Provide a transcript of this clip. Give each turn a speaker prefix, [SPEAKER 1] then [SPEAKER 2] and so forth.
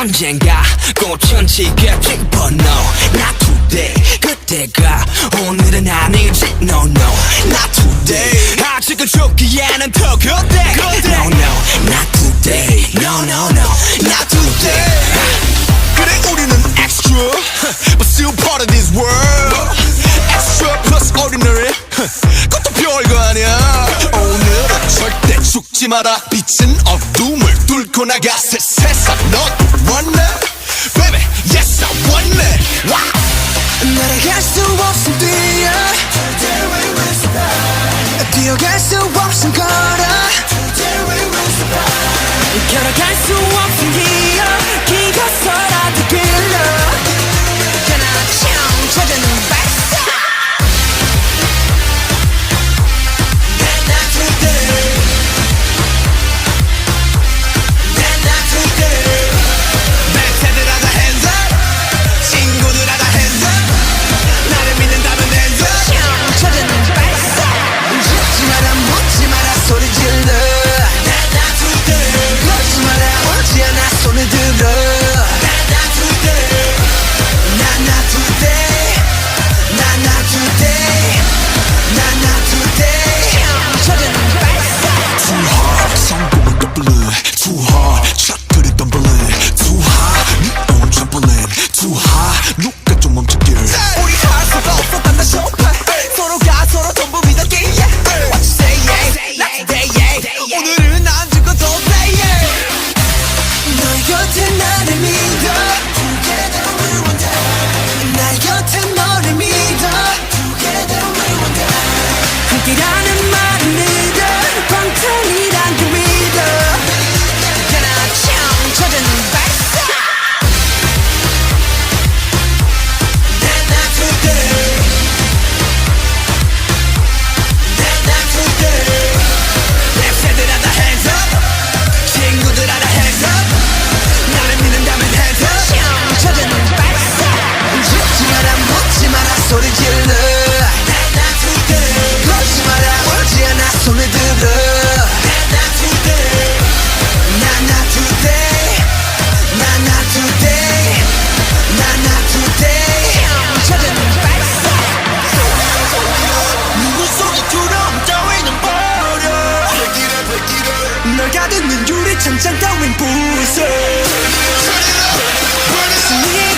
[SPEAKER 1] 언젠가 꽃은 지겠지 but no not today 그때가 오늘은 아니지 no no not today 아직은 죽기에는 더 그때 no no not today no no no not today
[SPEAKER 2] 그래 우리는 extra but still part of this world extra plus ordinary 그것도 별거 아니야 오늘은 절대 죽지 마라 빛은 어둠을 뚫고 나가 새 세상 넌 원해 baby yes I want it wow
[SPEAKER 1] 날아갈 수 없음 뛰어
[SPEAKER 2] Today we will survive
[SPEAKER 1] 뛰어갈 수 없음 걸어
[SPEAKER 2] Today we will survive
[SPEAKER 1] 걸어갈 수 없음 기어 기어서라도 길러 그나청 찾아는 발사
[SPEAKER 2] Not today Not today 멘트들하다 hands up 친구들하다 hands up 나를 믿는다면 hands up
[SPEAKER 1] 찾아는 발사
[SPEAKER 2] 죽지 마라 묻지 마라 소리 질러 Not today
[SPEAKER 1] 걷지 마라 오지 않아 손을 들어
[SPEAKER 2] Not today
[SPEAKER 1] Not today Not today Not today 찾아는 발사
[SPEAKER 2] Too hard 성공은 더블 Too hard 첫 그릇 덤블 Too hard 네 own trampoline Too hard 누가 좀 멈춰길
[SPEAKER 1] 우리 할 수가 없었단 나 쇼파 서로가 서로 전부 믿었기에 What you say yeah Not today yeah 오늘은 안 죽어도 say yeah 너의 곁에 나를 믿어 Together we will die 나의 곁에 너를 믿어 Together we will die 함께라는 말을 믿어 방탄이란 그 믿어 그나청 찾아는 발사
[SPEAKER 2] Not today Not today 랩새들하다 hands up 친구들하다 hands up 나를 믿는다면 hands up
[SPEAKER 1] 찾아는 발사 죽지 마라 묻지 마라 소리 질러
[SPEAKER 2] Not today
[SPEAKER 1] 걷지 마라 오지 않아 손을 들어
[SPEAKER 2] Not today
[SPEAKER 1] Not today Not today Not today 찾아는 발사
[SPEAKER 2] 누구 소리처럼 따위는 버려
[SPEAKER 1] 널 가득는 유리창장 따윈 부숴 승리의